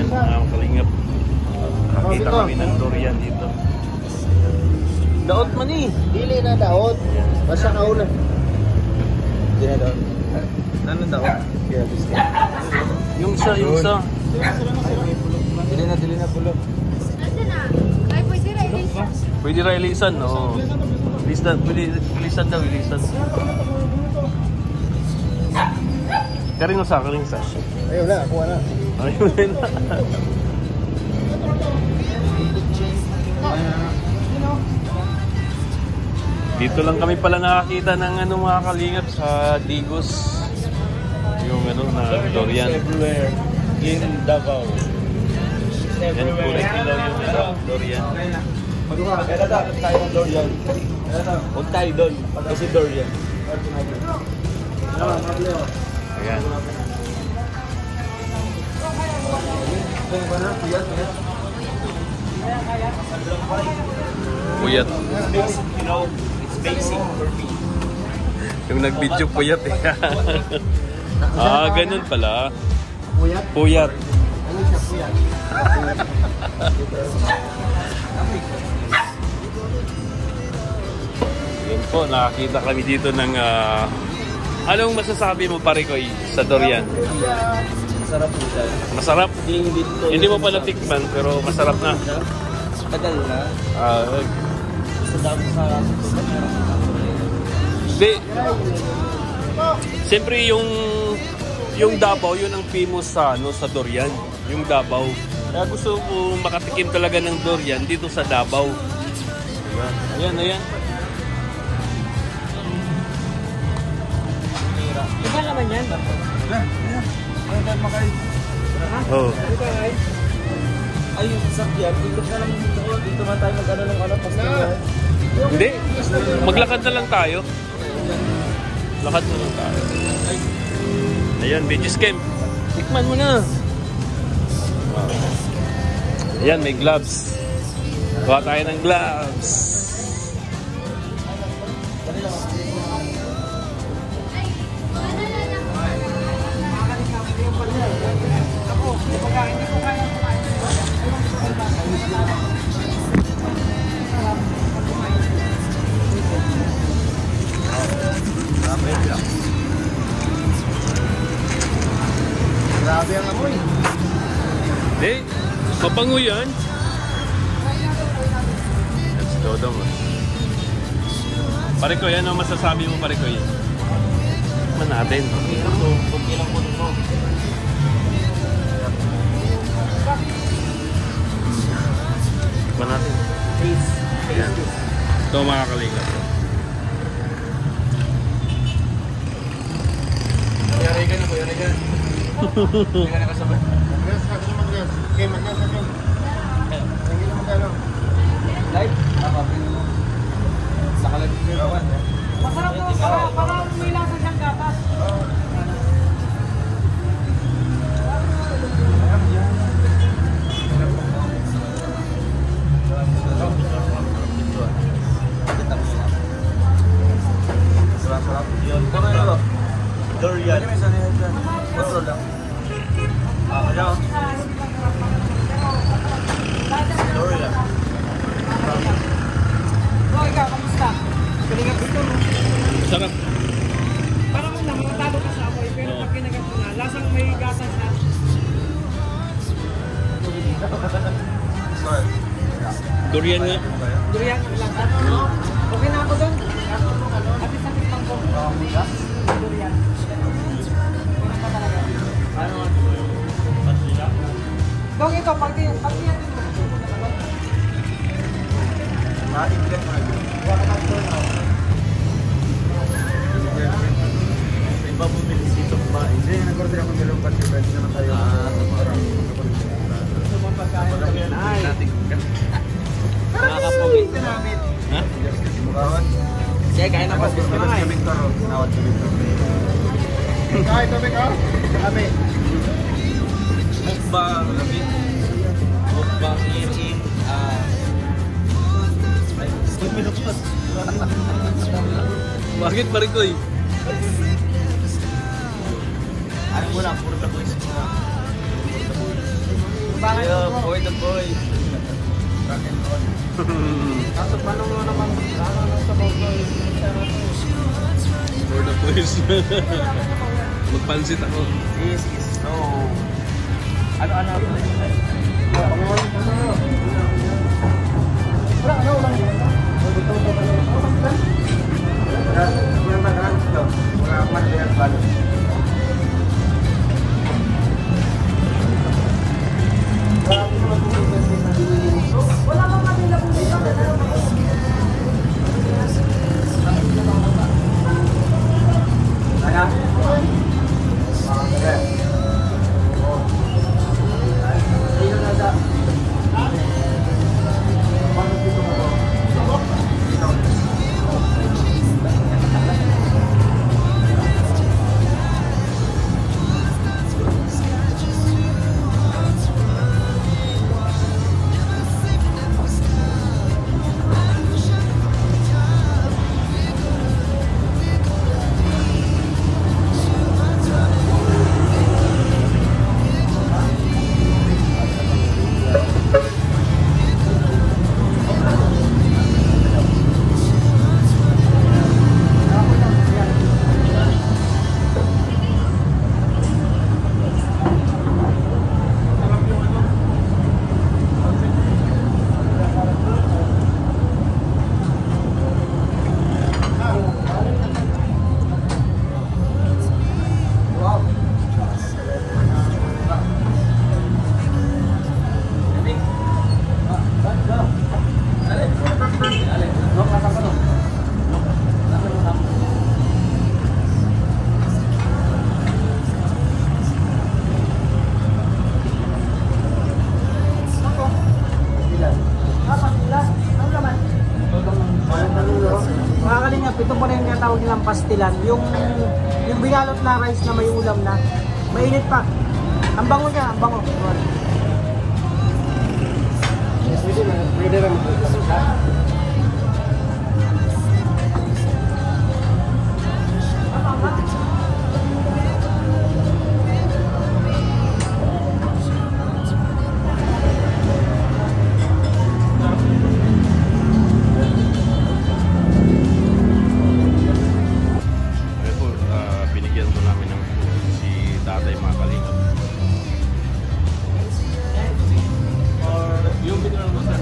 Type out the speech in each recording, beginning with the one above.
Kalingap. Nakita kami ng durian dito. Daot man eh. Dili na daot. Basta kauna. Dili na daot. Ano daot? Yung sa. Dili na pulot. Ay, pwede ra ilisan. Pwede ra ilisan, oo. Ilisan daw, ilisan. Karing sa. Ayun na, kuha na. Ayun na. Dito lang kami pala nakakita ng mga kalingap sa Digos. Yung na durian. Everywhere in Davao. Yan po rin ilaw yung durian. Kaya dapat tayo ng durian. Huwag tayo doon. Kasi durian. Ayan. Puyat. You know, it's basic for me. Yung nag-video puyat eh. Ganun pala. Puyat? Puyat. Ano siya puyat? Yun po, nakakita kami dito ng anong masasabi mo pare ko sa durian? Masarap po siya. Masarap? Hindi mo pa natikman pero masarap na. Tagal na. Sa dami sa... Hindi. Siyempre yung Davao, yun ang famous sa durian. Yung Davao. Kaya gusto ko makatikim talaga ng durian dito sa Davao. Ayan. Iba naman yan. Ano tayo makain? Oh. Ay, yung sasakyan. Dito man tayo mag-ano ng pastor. Hindi. Maglakad na lang tayo. Lakad na lang tayo. Ayan, Beaches Camp. Tikman mo na. Ayan, may gloves. Kuha tayo ng gloves. Grabe ang amoy. Hindi, mabango yan. Let's go daw. Pare ko, yan ang masasabi mo pare ko yan. Tikman natin. Kunti lang po ito. Tikman natin. Ayan. Ito mga kalingap. Yari ka na. Hindi ka na kasabay. Yes, sabi naman yes. Okay, mag-yes sabi. Hindi naman gano'n. Live? Nakalag yung gawan. Masarap to. Parang may lasa siyang gatas. Sarap. Yun. Kung ano? Durian. Otro lang. Ano? Durian. Ikaw, kamusta? Kalingap ito, no? Sarap. Parang namatalo ka sa amoy, pero pag kinagat mo na, lasang may gatas na. Durian nga. Durian ang lasa. Okay na ako doon. At isang tikman ko. Durian. Meron pa talaga. Dong ito, pag yan din mo. Maibigay mo na yun. Huwag ka na iba bumili dito ba? Hindi, nag-order ako ng lumpat yung pwede naman tayo. Nakakapogi. Ha? Sige, kain na pas. Nawat kami to. Kain kami ka? Kami. Mukbang. Mukbang in. Bakit pare ko eh? Ano mo lang, puro tabuis mo lang. Timbangan Yeah, ko. boy the boy. Kaso manong mo naman, ano sa boy. For the boys. Magpansit ako. Yes, yes. So, ano? Wala kang kanila kung dito. Mga kalingap, ito po na yung tinatawag nilang pastilan. Yung binalot na rice na may ulam na. Mainit pa. Ang bango niya, ang bango. Pwede lang. Binigyan po namin ng si tatay mga kalingap. Yung binigyan mo sa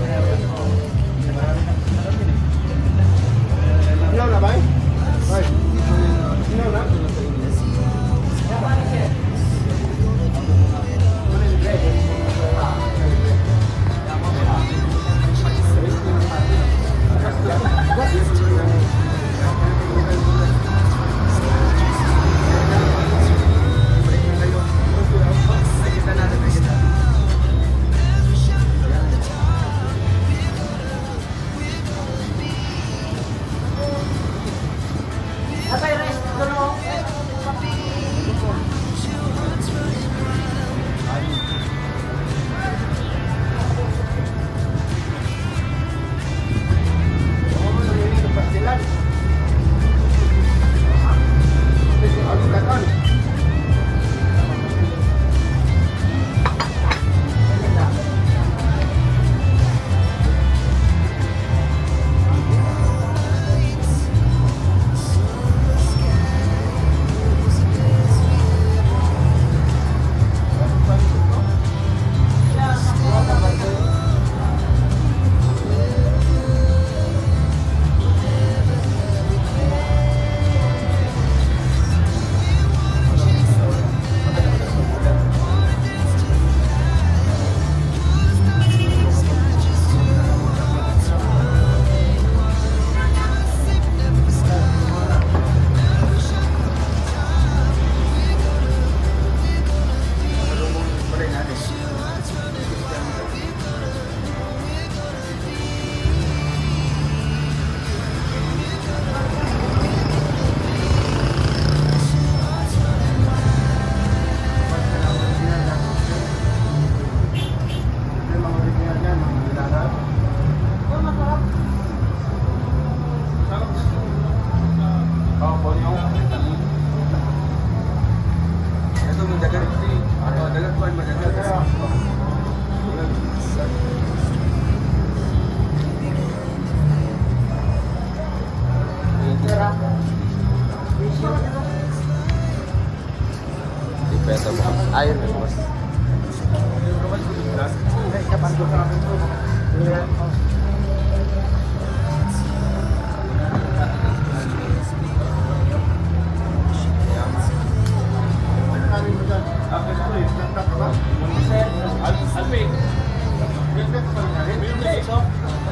peso.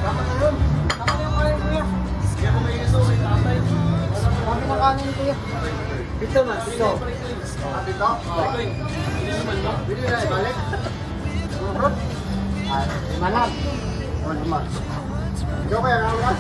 Dapat na yun. Dapat na yung kain kuya. Kaya kung may iso, may tatay. Dami na kanin kuya. Dito man, dito. Dito? Dito na, balik. Rot? Manap. Manap. Ikaw kaya nga?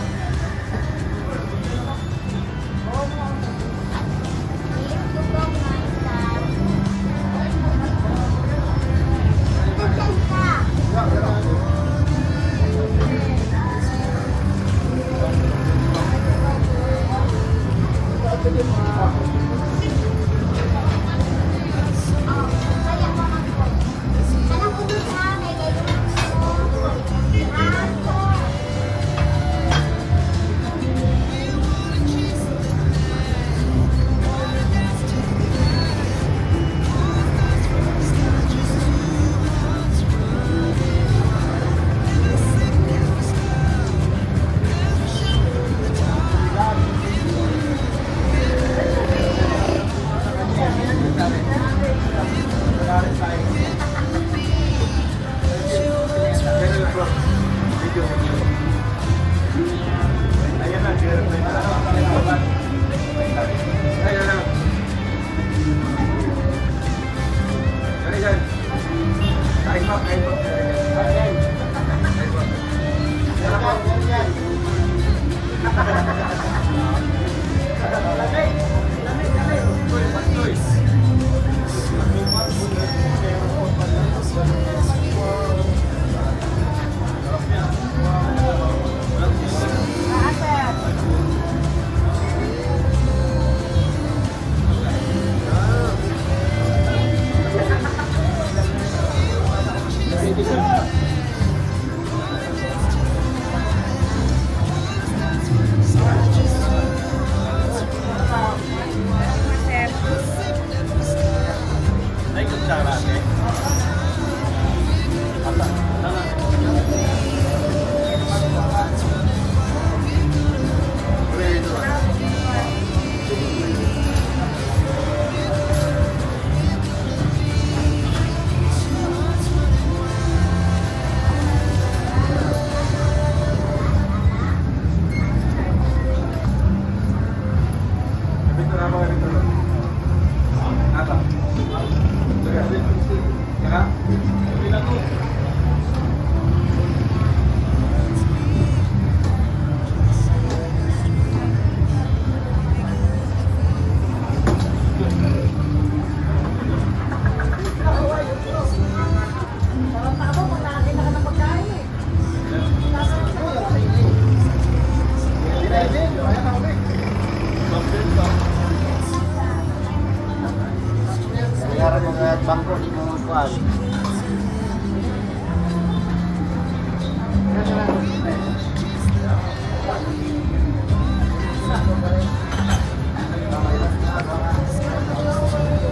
Bangko di mga kuwan.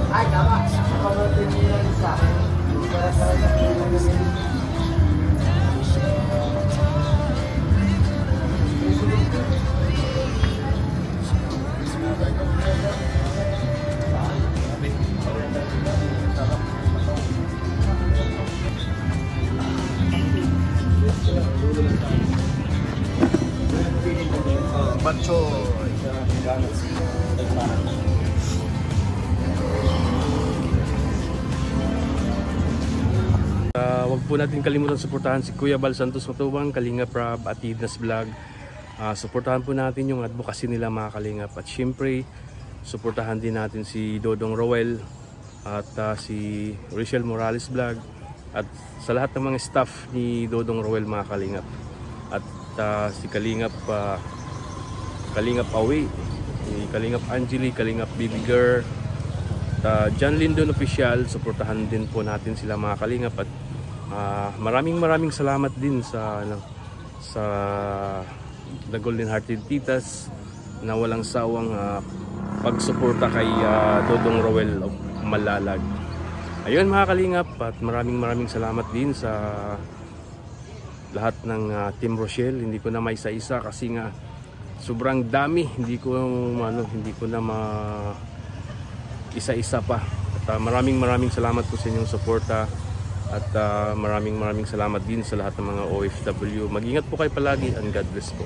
Ay, tama. Pagkatin nila isa. Huwag po natin kalimutan suportahan si Kuya Bal Santos Matubang, Kalingap Rob at Idnas Vlog. Suportahan po natin yung advocacy nila mga Kalingap, at syempre suportahan din natin si Dodong Roel at si Rachel Morales Vlog at sa lahat ng mga staff ni Dodong Roel mga Kalingap, at si Kalingap Awi, Kalingap Angeli, Kalingap Baby Girl, John Lindon Official. Suportahan din po natin sila mga Kalingap, at maraming salamat din sa The Golden Hearted Titas na walang sawang pagsuporta kay Dodong Roel of Malalag. Ayun mga Kalingap, at maraming salamat din sa lahat ng Team Rochelle. Hindi ko na maisa-isa kasi nga sobrang dami, hindi ko na isa-isa pa. At maraming salamat po sa inyong suporta. At maraming salamat din sa lahat ng mga OFW. Mag-ingat po kayo palagi and God bless po.